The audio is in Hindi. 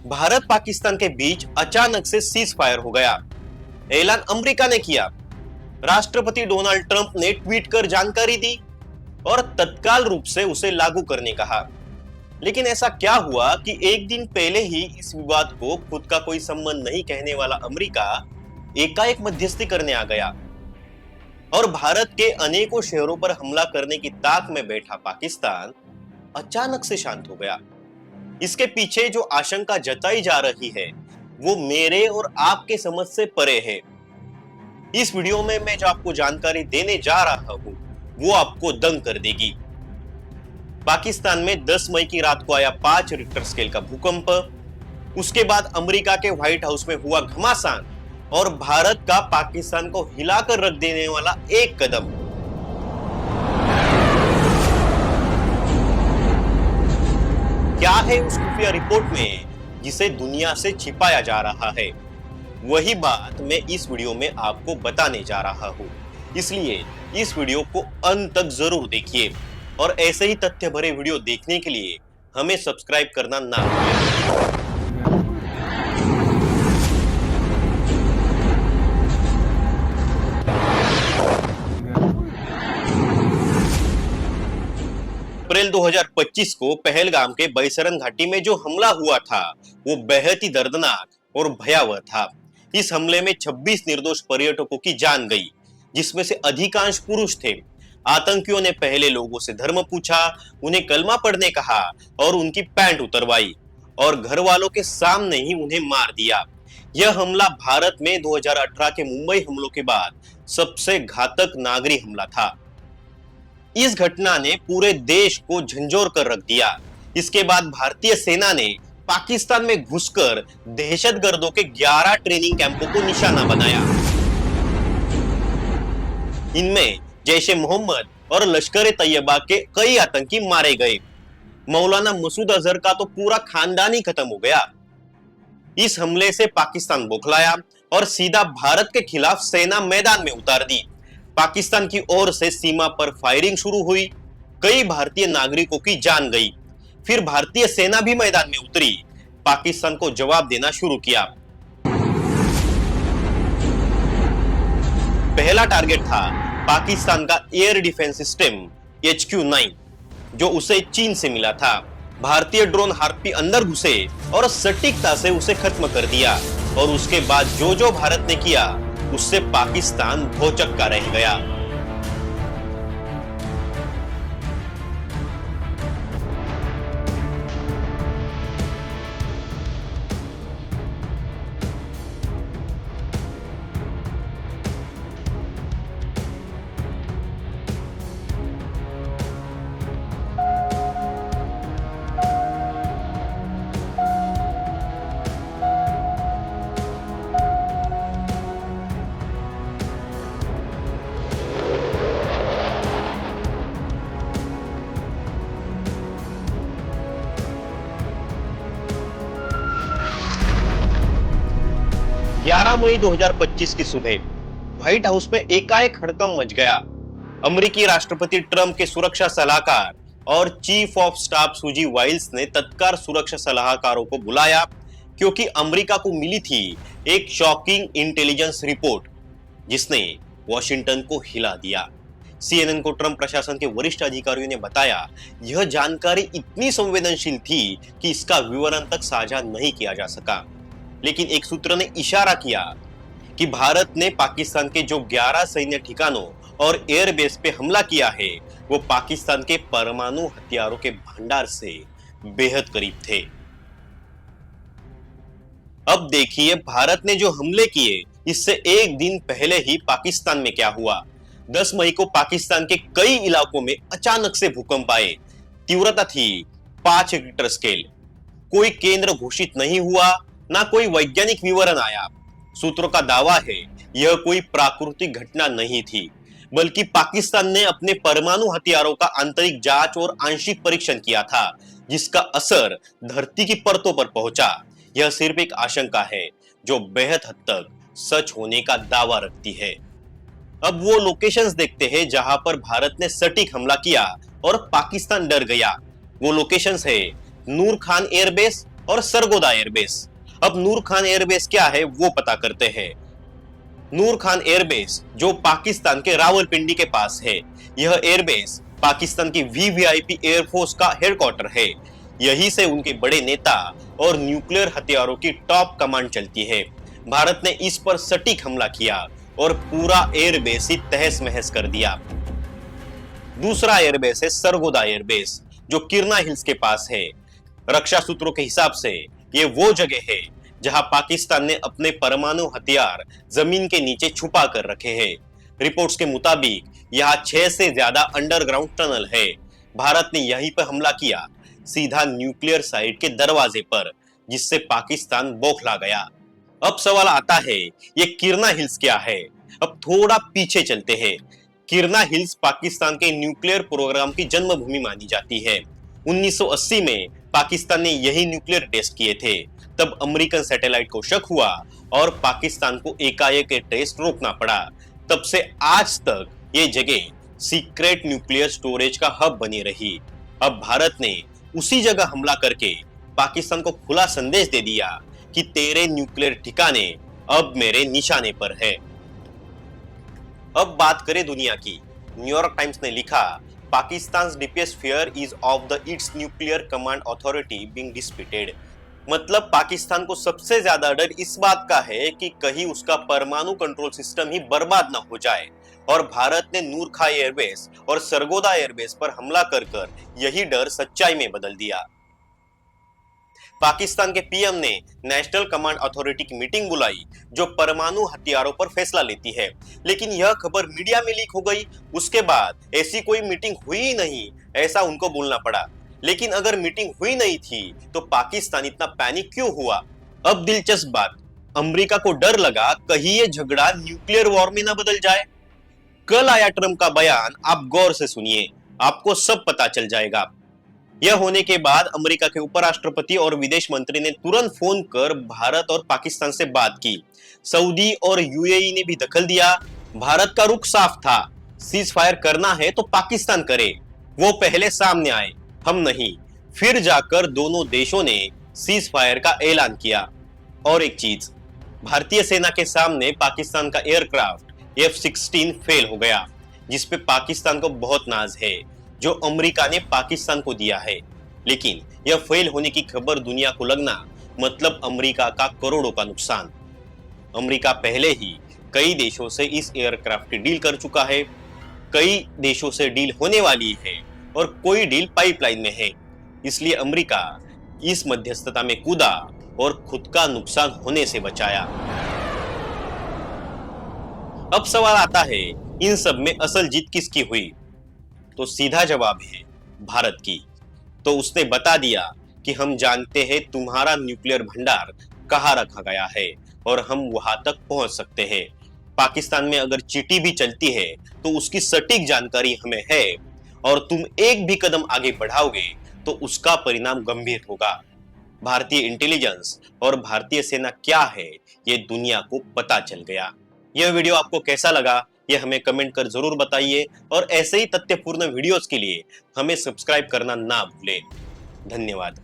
भारत पाकिस्तान के बीच अचानक से सीज फायर हो गया। ऐलान अमेरिका ने किया। राष्ट्रपति डोनाल्ड ट्रंप ने ट्वीट कर जानकारी दी और तत्काल रूप से उसे लागू करने कहा। लेकिन ऐसा क्या हुआ कि एक दिन पहले ही इस विवाद को खुद का कोई संबंध नहीं कहने वाला अमेरिका एकाएक मध्यस्थी करने आ गया और भारत के अनेकों शहरों पर हमला करने की ताक में बैठा पाकिस्तान अचानक से शांत हो गया। इसके पीछे जो आशंका जताई जा रही है वो मेरे और आपके समझ से परे है। इस वीडियो में मैं जो आपको जानकारी देने जा रहा हूं वो आपको दंग कर देगी। पाकिस्तान में 10 मई की रात को आया 5 रिक्टर स्केल का भूकंप, उसके बाद अमेरिका के व्हाइट हाउस में हुआ घमासान और भारत का पाकिस्तान को हिलाकर रख देने वाला एक कदम। क्या है उस खुफिया रिपोर्ट में जिसे दुनिया से छिपाया जा रहा है? वही बात मैं इस वीडियो में आपको बताने जा रहा हूं। इसलिए इस वीडियो को अंत तक जरूर देखिए और ऐसे ही तथ्य भरे वीडियो देखने के लिए हमें सब्सक्राइब करना ना भूलें। अप्रैल 2025 को पहलगाम के बैसरन घाटी में जो हमला हुआ था वो बेहद ही दर्दनाक और भयावह था। इस हमले में 26 निर्दोष पर्यटकों की जान गई, जिसमें से अधिकांश पुरुष थे। आतंकियों ने पहले लोगों से धर्म पूछा, उन्हें कलमा पढ़ने कहा और उनकी पैंट उतरवाई और घर वालों के सामने ही उन्हें मार दिया। यह हमला भारत में 2018 के मुंबई हमलों के बाद सबसे घातक नागरिक हमला था। इस घटना ने पूरे देश को झंझोर कर रख दिया। इसके बाद भारतीय सेना ने पाकिस्तान में घुसकर दहशतगर्दों के 11 ट्रेनिंग कैंपों को निशाना बनाया। इनमें जैश ए मोहम्मद और लश्कर ए तैयबा के कई आतंकी मारे गए। मौलाना मसूद अजहर का तो पूरा खानदान ही खत्म हो गया। इस हमले से पाकिस्तान बौखलाया और सीधा भारत के खिलाफ सेना मैदान में उतार दी। पाकिस्तान की ओर से सीमा पर फायरिंग शुरू हुई, कई भारतीय नागरिकों की जान गई। फिर भारतीय सेना भी मैदान में उतरी, पाकिस्तान को जवाब देना शुरू किया। पहला टारगेट था पाकिस्तान का एयर डिफेंस सिस्टम HQ-9, जो उसे चीन से मिला था। भारतीय ड्रोन हार्पी अंदर घुसे और सटीकता से उसे खत्म कर दिया और उसके बाद जो भारत ने किया उससे पाकिस्तान भौचक्का रह गया। मई 2025 की सुबह व्हाइट हाउस में एकाएक हड़कंप मच गया। अमेरिकी राष्ट्रपति ट्रंप के सुरक्षा सलाहकार और चीफ ऑफ स्टाफ सुजी वाइल्स ने तत्काल सुरक्षा सलाहकारों को बुलाया, क्योंकि अमेरिका को मिली थी एक शॉकिंग इंटेलिजेंस रिपोर्ट जिसने वॉशिंगटन को हिला दिया। CNN को ट्रंप प्रशासन के वरिष्ठ अधिकारियों ने बताया, यह जानकारी इतनी संवेदनशील थी कि इसका विवरण तक साझा नहीं किया जा सका। लेकिन एक सूत्र ने इशारा किया कि भारत ने पाकिस्तान के जो 11 सैन्य ठिकानों और एयरबेस पे हमला किया है वो पाकिस्तान के परमाणु हथियारों के भंडार से बेहद करीब थे। अब देखिए भारत ने जो हमले किए इससे एक दिन पहले ही पाकिस्तान में क्या हुआ। 10 मई को पाकिस्तान के कई इलाकों में अचानक से भूकंप आए। तीव्रता थी 5 रिक्टर स्केल। कोई केंद्र घोषित नहीं हुआ, ना कोई वैज्ञानिक विवरण आया। सूत्रों का दावा है यह कोई प्राकृतिक घटना नहीं थी, बल्कि पाकिस्तान ने अपने परमाणु हथियारों का आंतरिक जांच और आंशिक परीक्षण किया था, जिसका असर धरती की परतों पर पहुंचा। यह सिर्फ एक आशंका है जो बेहद हद तक सच होने का दावा रखती है। अब वो लोकेशंस देखते हैं जहां पर भारत ने सटीक हमला किया और पाकिस्तान डर गया। वो लोकेशंस है नूर खान एयरबेस, और सरगोदा एयरबेस। अब नूर खान एयरबेस क्या है वो पता करते हैं। नूर खान एयरबेस जो पाकिस्तान के रावलपिंडी के पास है, यह एयरबेस पाकिस्तान की वीवीआईपी एयरफोर्स का हेडक्वार्टर है। यहीं से उनके बड़े नेता और न्यूक्लियर हथियारों की टॉप कमांड चलती है। भारत ने इस पर सटीक हमला किया और पूरा एयरबेस ही तहस महस कर दिया। दूसरा एयरबेस है सरगोदा एयरबेस जो किरना हिल्स के पास है। रक्षा सूत्रों के हिसाब से ये वो जगह है जहां पाकिस्तान ने अपने परमाणु हथियार जमीन के नीचे छुपा कर रखे हैं। रिपोर्ट्स के मुताबिक यहाँ 6 से ज्यादा अंडरग्राउंड टनल है। भारत ने यहीं पर हमला किया, सीधा न्यूक्लियर साइट के दरवाजे पर, जिससे पाकिस्तान बौखला गया। अब सवाल आता है, ये किरना हिल्स क्या है? अब थोड़ा पीछे चलते हैं। किरना हिल्स पाकिस्तान के न्यूक्लियर प्रोग्राम की जन्मभूमि मानी जाती है। 1980 में पाकिस्तान ने यही न्यूक्लियर टेस्ट किए थे। तब अमेरिकन सैटेलाइट को शक हुआ और पाकिस्तान को एकाएक टेस्ट रोकना पड़ा। तब से आज तक ये जगह सीक्रेट न्यूक्लियर स्टोरेज का हब बनी रही। अब भारत ने उसी जगह हमला करके पाकिस्तान को खुला संदेश दे दिया कि तेरे न्यूक्लियर ठिकाने अब मेरे निशाने पर है। अब बात करें दुनिया की। न्यूयॉर्क टाइम्स ने लिखा, Pakistan deepest fear is of the it's nuclear command authority being disputed. मतलब पाकिस्तान को सबसे ज्यादा डर इस बात का है कि कहीं उसका परमाणु कंट्रोल सिस्टम ही बर्बाद न हो जाए। और भारत ने नूर खान एयरबेस और सरगोदा एयरबेस पर हमला कर यही डर सच्चाई में बदल दिया। पाकिस्तान के पीएम ने नेशनल कमांड अथॉरिटी की मीटिंग बुलाई जो परमाणु हथियारों पर फैसला लेती है, लेकिन यह खबर मीडिया में लीक हो गई। उसके बाद ऐसी कोई मीटिंग हुई ही नहीं, ऐसा उनको बोलना पड़ा। लेकिन अगर मीटिंग हुई नहीं थी तो पाकिस्तान इतना पैनिक क्यों हुआ? अब दिलचस्प बात, अमेरिका को डर लगा कहीं ये झगड़ा न्यूक्लियर वॉर में ना बदल जाए। कल आया ट्रंप का बयान, आप गौर से सुनिए, आपको सब पता चल जाएगा। यह होने के बाद अमेरिका के उपराष्ट्रपति और विदेश मंत्री ने तुरंत फोन कर भारत और पाकिस्तान से बात की। सऊदी और यूएई ने भी दखल दिया। भारत का रुख साफ था, सीज फायर करना है तो पाकिस्तान करे, वो पहले सामने आए, हम नहीं। फिर जाकर दोनों देशों ने सीज फायर का ऐलान किया। और एक चीज, भारतीय सेना के सामने पाकिस्तान का एयरक्राफ्ट F-16 फेल हो गया, जिसपे पाकिस्तान को बहुत नाज है, जो अमेरिका ने पाकिस्तान को दिया है। लेकिन यह फेल होने की खबर दुनिया को लगना मतलब अमेरिका का करोड़ों का नुकसान। अमेरिका पहले ही कई देशों से इस एयरक्राफ्ट की डील कर चुका है, कई देशों से डील होने वाली है और कोई डील पाइपलाइन में है। इसलिए अमेरिका इस मध्यस्थता में कूदा और खुद का नुकसान होने से बचाया। अब सवाल आता है, इन सब में असल जीत किसकी हुई? तो सीधा जवाब है भारत की। तो उसने बता दिया कि हम जानते हैं तुम्हारा न्यूक्लियर भंडार कहाँ रखा गया है और हम वहां तक पहुंच सकते हैं। पाकिस्तान में अगर चींटी भी चलती है तो उसकी सटीक जानकारी हमें है और तुम एक भी कदम आगे बढ़ाओगे तो उसका परिणाम गंभीर होगा। भारतीय इंटेलिजेंस और भारतीय सेना क्या है ये दुनिया को पता चल गया। यह वीडियो आपको कैसा लगा ये हमें कमेंट कर जरूर बताइए और ऐसे ही तथ्यपूर्ण वीडियोस के लिए हमें सब्सक्राइब करना ना भूलें। धन्यवाद।